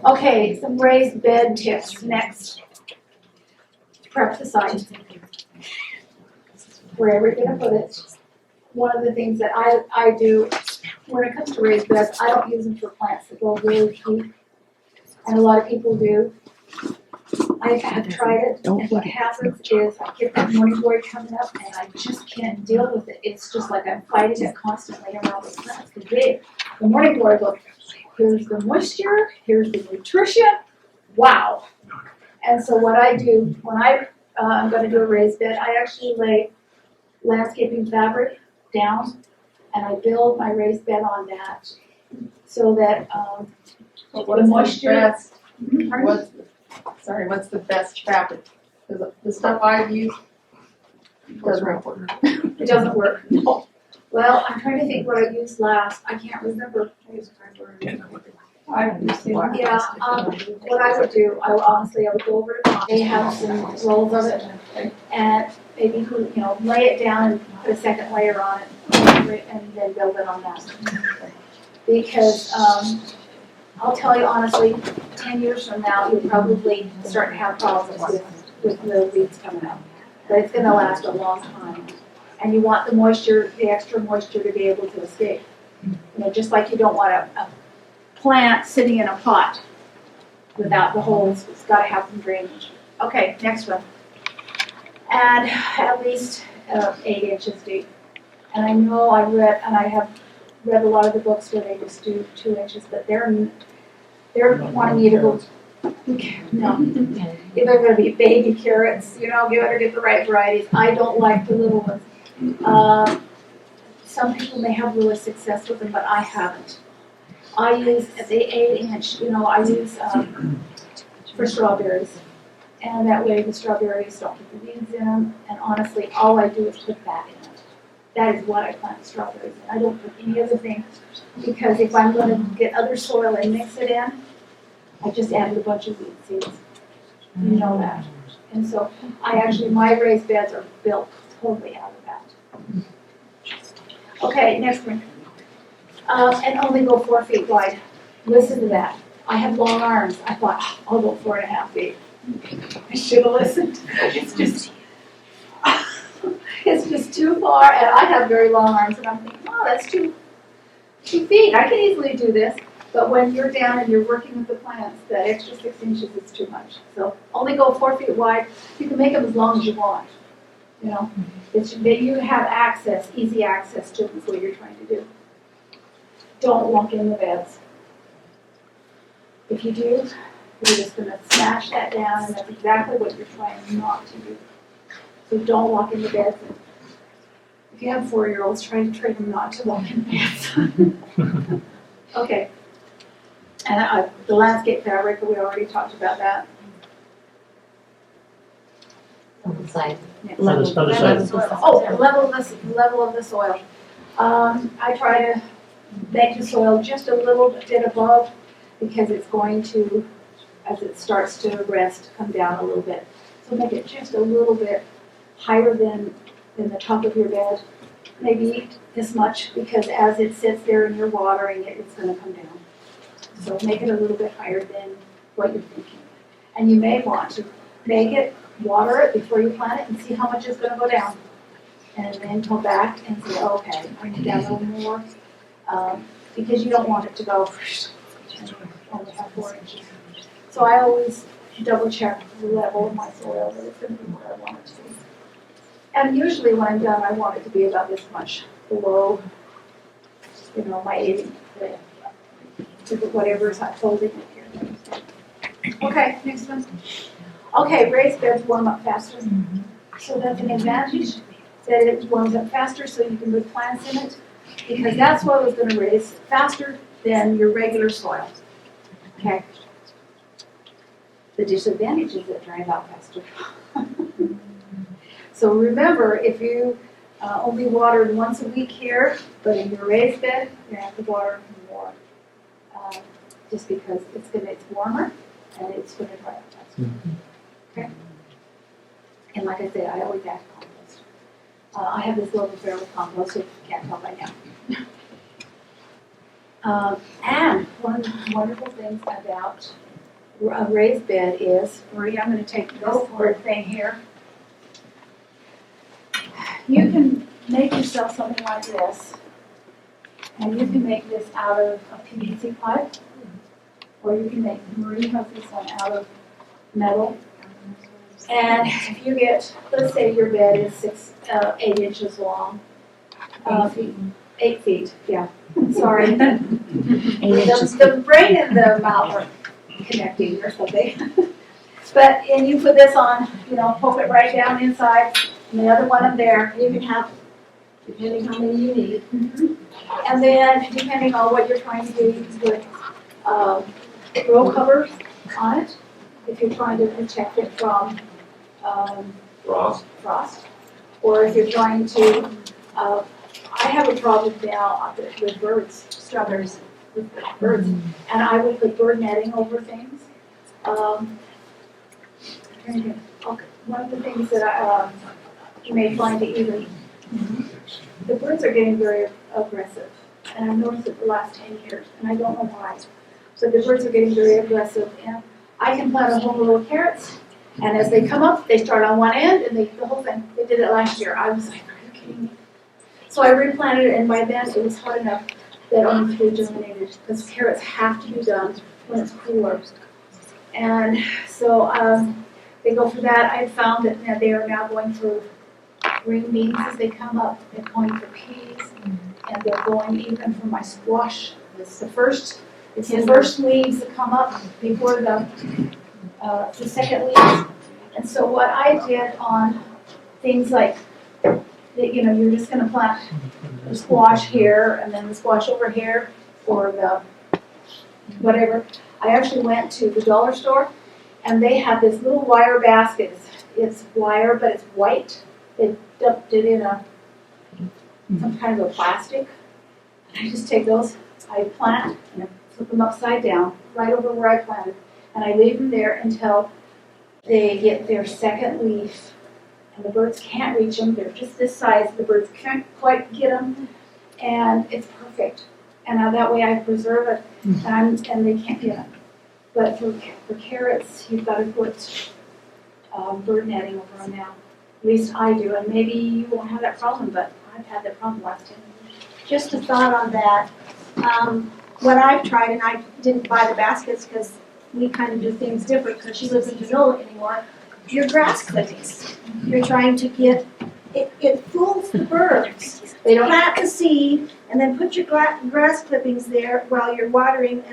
Okay, some raised bed tips next. Prep the site. Wherever you're gonna put it. One of the things that I do when it comes to raised beds, I don't use them for plants that go really deep. And a lot of people do. I have tried it, and what happens is I get that morning glory coming up and I just can't deal with it. It's just like I'm fighting it constantly around the plants. Because the morning glory goes, here's the moisture, here's the nutrition, wow. And so what I do, when I'm going to do a raised bed, I actually lay landscaping fabric down and I build my raised bed on that so that the moisture. What's the best fabric? Because the stuff I've used doesn't work. It doesn't work. No. Well, I'm trying to think what I used last. I can't remember. I've used Yeah, what I would do, I would go over to, they have some rolls of it, and maybe, lay it down and put a second layer on it, and then build it on that. Because, I'll tell you honestly, 10 years from now, you'll probably start to have problems with the weeds coming up. But it's gonna last a long time. And you want the moisture, the extra moisture to be able to escape. Just like you don't want a plant sitting in a pot without the holes. It's got to have some drainage. Okay, next one. And at least 8 inches deep. And I know I have read a lot of the books where they just do 2 inches, but they're wanting you to go. No, if they're going to be baby carrots, you better get the right varieties. I don't like the little ones. Some people may have really success with them, but I haven't. I use the 8-inch, I use for strawberries. And that way the strawberries don't get the weeds in them. And honestly, all I do is put that in it. That is what I plant strawberries in. I don't put any other thing. Because if I'm going to get other soil and mix it in, I just added a bunch of weed seeds. You know that. And so my raised beds are built totally out of that. Okay, next one. And only go 4 feet wide. Listen to that. I have long arms. I thought, I'll go 4.5 feet. I should have listened. It's just too far, and I have very long arms, and I'm thinking, that's 2 feet. I can easily do this. But when you're down and you're working with the plants, that extra 6 inches is too much. So only go 4 feet wide. You can make them as long as you want. You have access, easy access to what you're trying to do. Don't walk in the beds. If you do, you're just going to smash that down, and that's exactly what you're trying not to do. So don't walk in the beds. If you have 4-year-olds, try to train them not to walk in the beds. Okay. And the landscape fabric, we already talked about that. On the side. Level of the soil. I try to make the soil just a little bit above because it's going to, as it starts to rest, come down a little bit. So make it just a little bit higher than the top of your bed. Maybe this much, because as it sits there and you're watering it, it's going to come down. So make it a little bit higher than what you're thinking. And you may want to make it, water it before you plant it and see how much is going to go down. And then come back and say, okay, bring it down a little more. Because you don't want it to go only have 4 inches. So I always double check the level of my soil that it's going to be where I want it to be. And usually when I'm done, I want it to be about this much below, my 80, whatever's holding it here. Okay, next one. Okay, raised beds warm up faster. So that's an advantage, that it warms up faster so you can put plants in it, because that soil is going to raise faster than your regular soil. Okay. The disadvantage is it dries out faster. So remember, if you only watered once a week here, but in your raised bed, you have to water more, just because it's warmer and it's going to dry out faster. Okay. And like I said, I always add compost. I have this little barrel of compost, if you can't tell by now. And one of the wonderful things about a raised bed is, Marie, I'm gonna take this word thing here. You can make yourself something like this, and you can make this out of a PVC pipe, or you can make, Marie has this one out of metal. And if you get, let's say your bed is 8 inches long. 8 feet, yeah, sorry. The brain and the mouth are connecting or something. But, and you put this on, poke it right down inside, and the other one up there, you can have, depending how many you need. And then, depending on what you're trying to do, you can put roll covers on it, if you're trying to protect it from frost. Or if you're trying to, I have a problem now with birds, strawberries, with birds, and I would put bird netting over things. One of the things that you may find that even, the birds are getting very aggressive, and I've noticed it the last 10 years, and I don't know why. So the birds are getting very aggressive, and I can plant a whole row of carrots, and as they come up, they start on one end, and the whole thing, they did it last year. I was like, are you kidding me? So I replanted it, and by then it was hot enough that only 3 germinated, because carrots have to be done when it's cooler. And so they go for that. I found that they are now going for green beans as they come up. They're going for peas, and they're going even for my squash. It's the first leaves that come up before the second leaves. And so what I did on things like that, you're just going to plant the squash here and then the squash over here, or the whatever. I actually went to the dollar store, and they have this little wire basket. It's wire, but it's white. They dumped it in some kind of a plastic. And I just take those, I plant, and I flip them upside down, right over where I planted, and I leave them there until they get their second leaf. And the birds can't reach them. They're just this size. The birds can't quite get them, and it's perfect. And that way I preserve it, and they can't get them. But for carrots, you've got to put bird netting over them now. At least I do, and maybe you won't have that problem, but I've had that problem the last 10 years. Just a thought on that. What I've tried, and I didn't buy the baskets because we kind of do things different because she lives in Genola anymore. Your grass clippings. You're trying to get it fools the birds. They don't. Plant the seed and then put your grass clippings there while you're watering,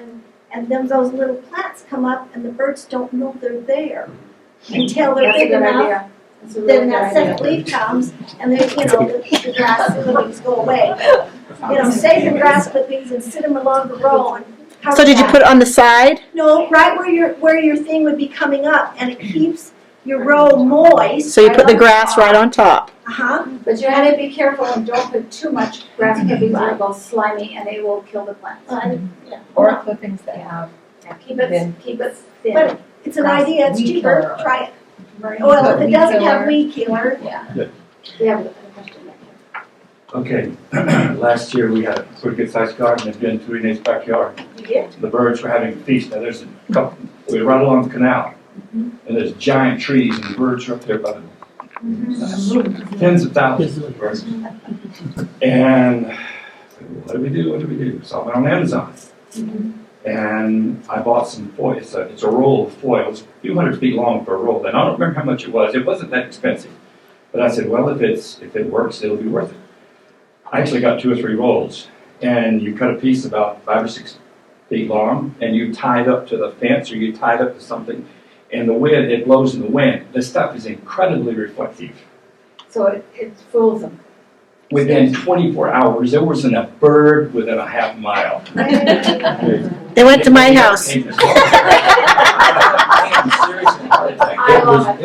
and then those little plants come up and the birds don't know they're there until they're That's a big good enough. idea. That's a really Then good that idea. second leaf comes and they, the grass clippings go away. Save your grass clippings and sit them along the row and cover So did you that. put it on the side? No, right where your thing would be coming up, and it keeps your row moist. So you put the grass right on top. Uh-huh. But you have to be careful and don't put too much grass clippings or it goes slimy and it will kill the plants. Or clippings that have. Keep it thin. But it's an idea, it's Weed cheaper, killer. try it. Marie, Well, if it weed doesn't have killer. weed killer, we have a question back Okay, last year we had a pretty good sized garden in Ben Turina's backyard. you did. The birds were having a feast. Now there's a couple, we were right along the canal, and there's giant trees, and the birds are up there by the tens of thousands of birds. And what do we do? What do we do? So I went on Amazon, and I bought some foil. It's a roll of foil. It's a few hundred feet long for a roll, and I don't remember how much it was. It wasn't that expensive, but I said, well, if it works, it'll be worth it. I actually got 2 or 3 rolls, and you cut a piece about 5 or 6 feet long, and you tie it up to the fence, or you tie it up to something, and the wind, it blows in the wind. This stuff is incredibly reflective. So it fools them. Within 24 hours, there wasn't a bird within a half mile. They went to my house. It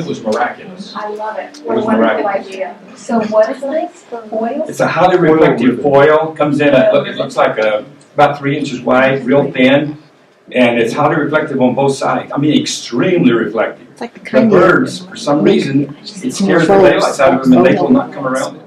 was miraculous. I love it. It What a was wonderful miraculous. idea. So what is this? Foil? It's a highly reflective foil, comes in, it looks like about 3 inches wide, real thin, and it's highly reflective on both sides. I mean, extremely reflective. It's like the The kind birds, for some reason, it scares the daylights out of them and they will not come around it.